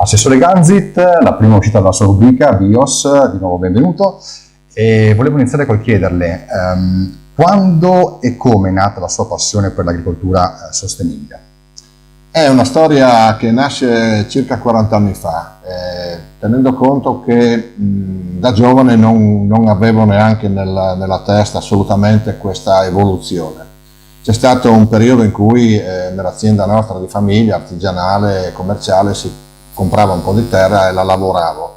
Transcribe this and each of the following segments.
Assessore Ganzit, la prima uscita della sua rubrica BIOS, di nuovo benvenuto, e volevo iniziare col chiederle quando e come è nata la sua passione per l'agricoltura sostenibile? È una storia che nasce circa 40 anni fa, tenendo conto che da giovane non avevo neanche nella testa assolutamente questa evoluzione. C'è stato un periodo in cui nell'azienda nostra di famiglia, artigianale e commerciale, si comprava un po' di terra e la lavoravo.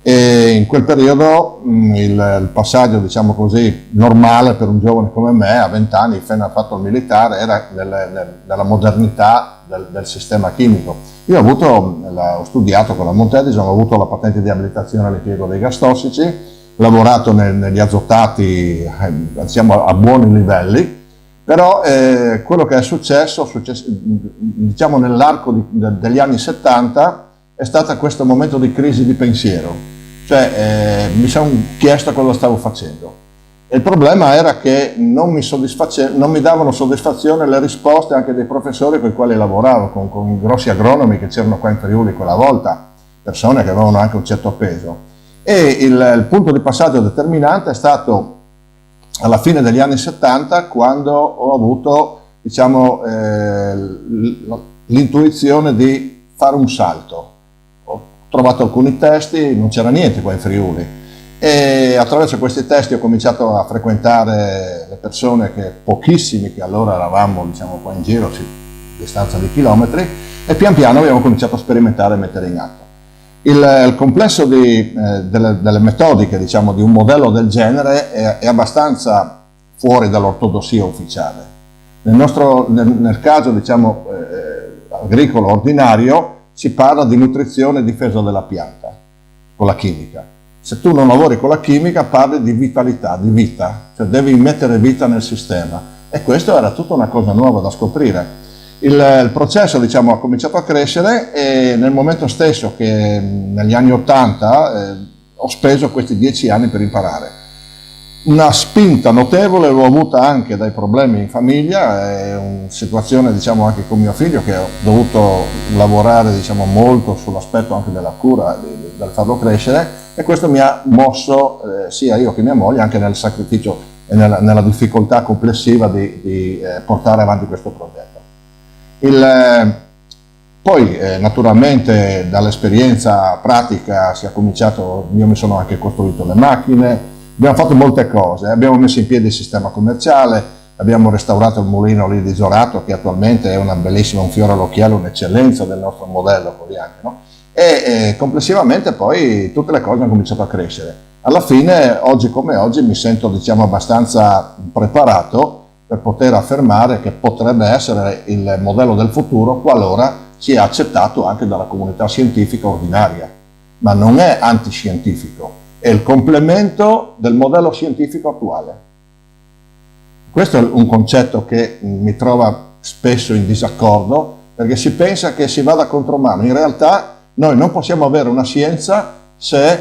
E in quel periodo il passaggio, diciamo così, normale per un giovane come me, a 20 anni, appena fatto il militare, era nella modernità del sistema chimico. Io ho studiato con la Montedison, ho avuto la patente di abilitazione all'impiego dei gas tossici, ho lavorato negli azotati diciamo, a buoni livelli, però quello che è successo diciamo, nell'arco degli anni 70 è stato questo momento di crisi di pensiero, cioè mi sono chiesto cosa stavo facendo. E il problema era che non mi davano soddisfazione le risposte anche dei professori con i quali lavoravo, con grossi agronomi che c'erano qua in Friuli quella volta, persone che avevano anche un certo peso. E il punto di passaggio determinante è stato alla fine degli anni 70, quando ho avuto, diciamo, l'intuizione di fare un salto. Ho trovato alcuni testi, non c'era niente qua in Friuli, e attraverso questi testi ho cominciato a frequentare le persone, pochissimi che allora eravamo, diciamo, qua in giro, a distanza di chilometri, e pian piano abbiamo cominciato a sperimentare e mettere in atto. Il complesso delle metodiche, diciamo, di un modello del genere è abbastanza fuori dall'ortodossia ufficiale. Nel caso, diciamo, agricolo ordinario, si parla di nutrizione e difesa della pianta con la chimica. Se tu non lavori con la chimica parli di vitalità, di vita, cioè devi mettere vita nel sistema, e questo era tutta una cosa nuova da scoprire. Il processo, diciamo, ha cominciato a crescere, e nel momento stesso che negli anni 80 ho speso questi 10 anni per imparare. Una spinta notevole l'ho avuta anche dai problemi in famiglia, una situazione, diciamo, anche con mio figlio, che ho dovuto lavorare, diciamo, molto sull'aspetto anche della cura, del farlo crescere, e questo mi ha mosso sia io che mia moglie anche nel sacrificio e nella difficoltà complessiva di portare avanti questo progetto. Poi naturalmente dall'esperienza pratica si è cominciato, io mi sono anche costruito le macchine, abbiamo fatto molte cose, abbiamo messo in piedi il sistema commerciale, abbiamo restaurato il mulino lì di Zorato, che attualmente è un fiore all'occhiello, un'eccellenza del nostro modello così anche, no? E complessivamente poi tutte le cose hanno cominciato a crescere. Alla fine, oggi come oggi, mi sento, diciamo, abbastanza preparato per poter affermare che potrebbe essere il modello del futuro qualora sia accettato anche dalla comunità scientifica ordinaria. Ma non è antiscientifico, è il complemento del modello scientifico attuale. Questo è un concetto che mi trova spesso in disaccordo, perché si pensa che si vada contromano. In realtà noi non possiamo avere una scienza se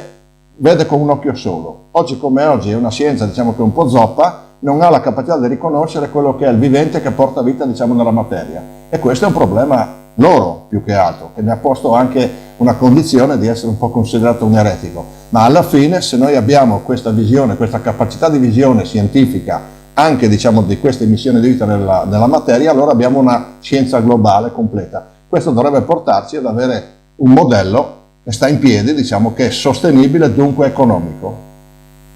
vede con un occhio solo. Oggi come oggi è una scienza, diciamo, che è un po' zoppa, non ha la capacità di riconoscere quello che è il vivente che porta vita, diciamo, nella materia. E questo è un problema loro, più che altro, che mi ha posto anche una condizione di essere un po' considerato un eretico. Ma alla fine, se noi abbiamo questa visione, questa capacità di visione scientifica, anche, diciamo, di questa emissione di vita nella materia, allora abbiamo una scienza globale completa. Questo dovrebbe portarci ad avere un modello che sta in piedi, diciamo, che è sostenibile e dunque economico.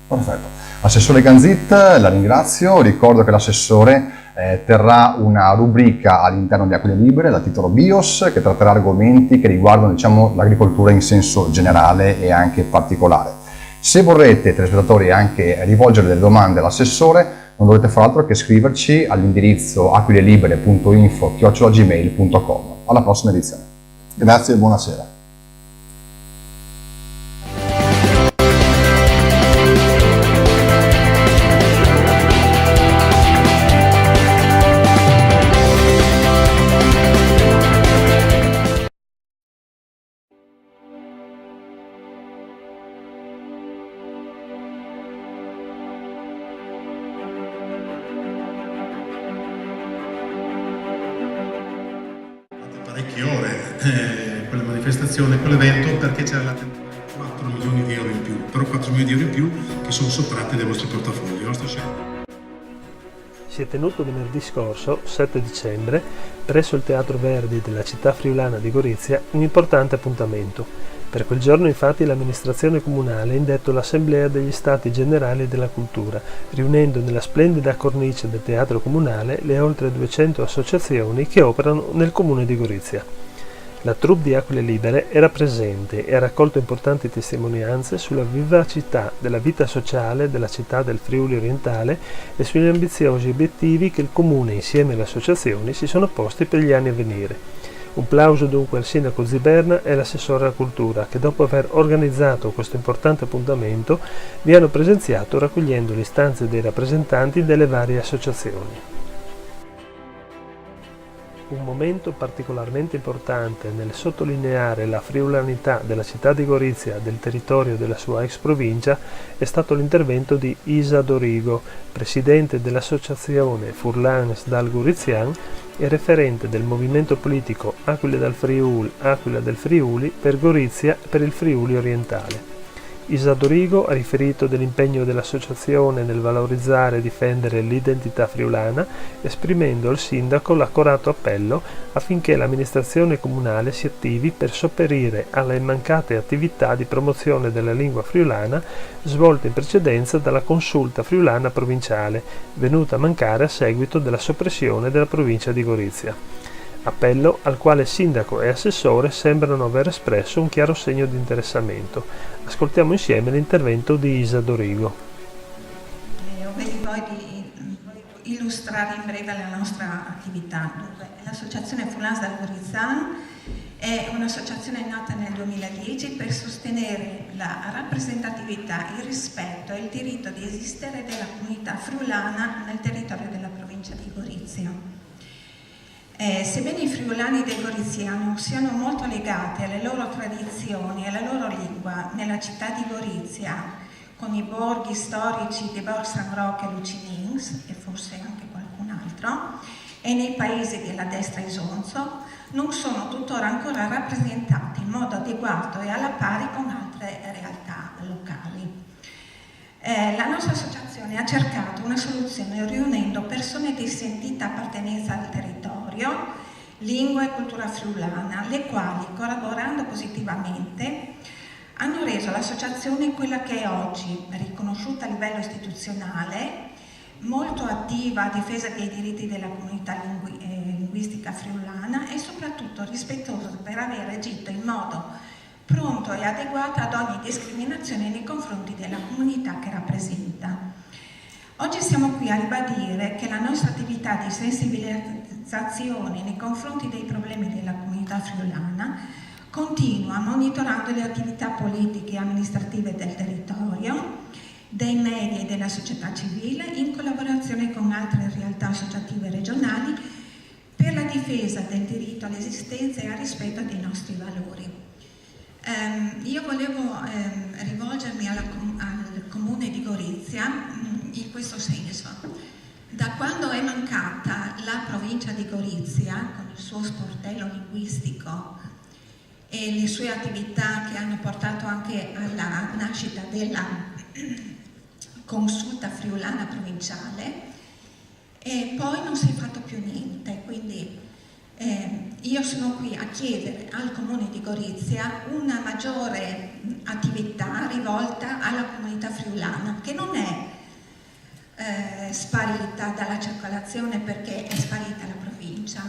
Perfetto. Assessore Ganzit, la ringrazio. Ricordo che l'assessore terrà una rubrica all'interno di Aquile Libere dal titolo BIOS, che tratterà argomenti che riguardano, diciamo, l'agricoltura in senso generale e anche particolare. Se vorrete, telespettatori, anche rivolgere delle domande all'assessore, non dovete fare altro che scriverci all'indirizzo aquilelibere.info@gmail.com. Alla prossima edizione. Grazie e buonasera. Parecchie ore, quelle manifestazione, quell'evento, perché c'era la 4 milioni di euro in più, però 4 milioni di euro in più che sono sottratti dai vostri portafogli. Si è tenuto venerdì scorso, 7 dicembre, presso il Teatro Verdi della città friulana di Gorizia, un importante appuntamento. Per quel giorno infatti l'amministrazione comunale ha indetto l'Assemblea degli Stati Generali della Cultura, riunendo nella splendida cornice del Teatro Comunale le oltre 200 associazioni che operano nel comune di Gorizia. La troupe di Aquile Libere era presente e ha raccolto importanti testimonianze sulla vivacità della vita sociale della città del Friuli Orientale e sugli ambiziosi obiettivi che il Comune insieme alle associazioni si sono posti per gli anni a venire. Un plauso dunque al sindaco Ziberna e all'assessore alla cultura che dopo aver organizzato questo importante appuntamento vi hanno presenziato raccogliendo le istanze dei rappresentanti delle varie associazioni. Un momento particolarmente importante nel sottolineare la friulanità della città di Gorizia e del territorio della sua ex provincia è stato l'intervento di Isa Dorigo, presidente dell'associazione Furlanes dal Gorizian e referente del movimento politico Aquile del Friuli per Gorizia e per il Friuli Orientale. Isa Dorigo ha riferito dell'impegno dell'associazione nel valorizzare e difendere l'identità friulana, esprimendo al sindaco l'accorato appello affinché l'amministrazione comunale si attivi per sopperire alle mancate attività di promozione della lingua friulana svolte in precedenza dalla consulta friulana provinciale, venuta a mancare a seguito della soppressione della provincia di Gorizia. Appello al quale sindaco e assessore sembrano aver espresso un chiaro segno di interessamento. Ascoltiamo insieme l'intervento di Isa Dorigo. Ho chiesto di illustrare in breve la nostra attività. Dunque, l'associazione Furlanes dal Gorizian è un'associazione nata nel 2010 per sostenere la rappresentatività, il rispetto e il diritto di esistere della comunità friulana nel territorio della provincia di Gorizia. Sebbene i friulani del Goriziano siano molto legati alle loro tradizioni e alla loro lingua nella città di Gorizia, con i borghi storici di Borg San Roque e Lucinins, e forse anche qualcun altro, e nei paesi della destra Isonzo, non sono tuttora ancora rappresentati in modo adeguato e alla pari con altre realtà locali. La nostra associazione ha cercato una soluzione riunendo persone di sentita appartenenza al territorio, lingua e cultura friulana, le quali, collaborando positivamente, hanno reso l'associazione quella che è oggi, riconosciuta a livello istituzionale, molto attiva a difesa dei diritti della comunità linguistica friulana e soprattutto rispettosa per aver agito in modo pronto e adeguato ad ogni discriminazione nei confronti della comunità che rappresenta. Oggi siamo qui a ribadire che la nostra attività di sensibilizzazione nei confronti dei problemi della comunità friulana continua monitorando le attività politiche e amministrative del territorio, dei media e della società civile in collaborazione con altre realtà associative regionali per la difesa del diritto all'esistenza e al rispetto dei nostri valori. Io volevo rivolgermi al comune di Gorizia in questo senso. Da quando è mancata la provincia di Gorizia con il suo sportello linguistico e le sue attività che hanno portato anche alla nascita della consulta friulana provinciale, e poi non si è fatto più niente, quindi io sono qui a chiedere al comune di Gorizia una maggiore attività rivolta alla comunità friulana, che non è sparita dalla circolazione perché è sparita la provincia,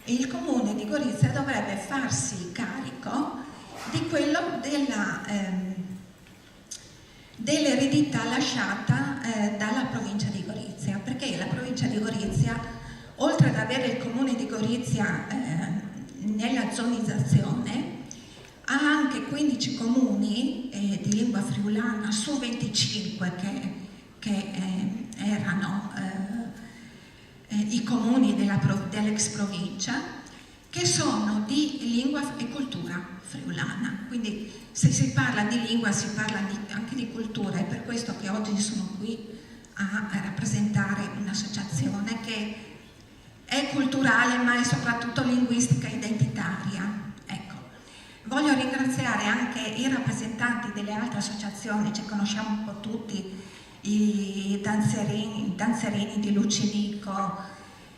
e il comune di Gorizia dovrebbe farsi carico di quello dell'eredità lasciata dalla provincia di Gorizia, perché la provincia di Gorizia, oltre ad avere il comune di Gorizia nella zonizzazione, ha anche 15 comuni di lingua friulana su 25 che erano i comuni dell'ex provincia, che sono di lingua e cultura friulana. Quindi se si parla di lingua si parla anche di cultura, è per questo che oggi sono qui a rappresentare un'associazione che è culturale ma è soprattutto linguistica e identitaria. Ecco. Voglio ringraziare anche i rappresentanti delle altre associazioni, ci conosciamo un po' tutti, i danzerini di Lucinico.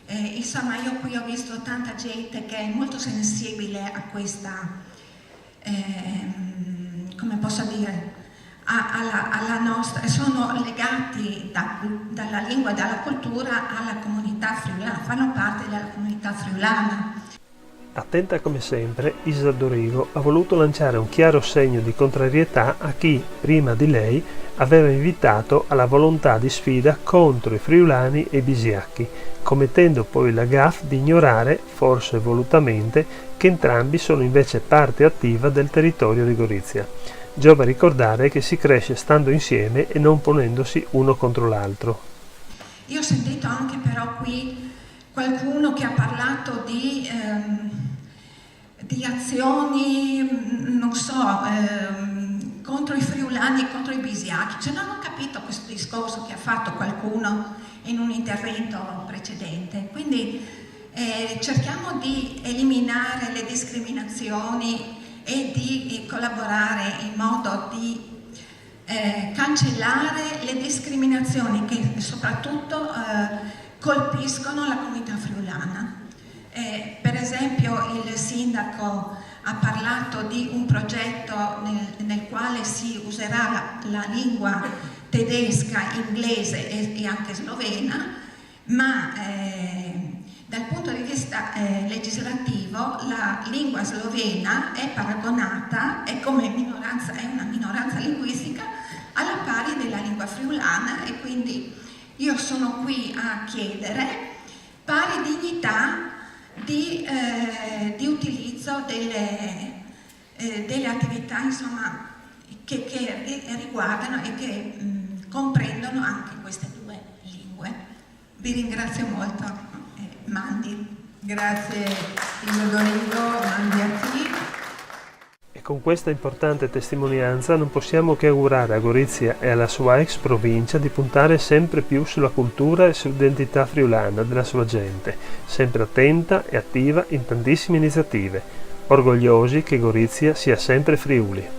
Insomma, io qui ho visto tanta gente che è molto sensibile a questa, come posso dire, alla nostra, sono legati dalla lingua e dalla cultura alla comunità friulana, fanno parte della comunità friulana. Attenta come sempre, Isa Dorigo ha voluto lanciare un chiaro segno di contrarietà a chi, prima di lei, aveva invitato alla volontà di sfida contro i friulani e i bisiacchi, commettendo poi la gaffe di ignorare, forse volutamente, che entrambi sono invece parte attiva del territorio di Gorizia. Giova ricordare che si cresce stando insieme e non ponendosi uno contro l'altro. Io ho sentito anche però qui qualcuno che ha parlato di azioni, non so, contro i friulani e contro i bisiacchi. Cioè, non ho capito questo discorso che ha fatto qualcuno in un intervento precedente. Quindi cerchiamo di eliminare le discriminazioni e di collaborare in modo di cancellare le discriminazioni che soprattutto colpiscono la comunità friulana. Per esempio il sindaco ha parlato di un progetto nel quale si userà la lingua tedesca, inglese e anche slovena, ma dal punto di vista legislativo la lingua slovena è paragonata, è una minoranza linguistica alla pari della lingua friulana, e quindi io sono qui a chiedere pari dignità di utilizzo delle attività, insomma, che riguardano e che comprendono anche queste due lingue. Vi ringrazio molto. Mandi. Grazie Isa Dorigo, mandi a te. E con questa importante testimonianza non possiamo che augurare a Gorizia e alla sua ex provincia di puntare sempre più sulla cultura e sull'identità friulana della sua gente, sempre attenta e attiva in tantissime iniziative, orgogliosi che Gorizia sia sempre Friuli.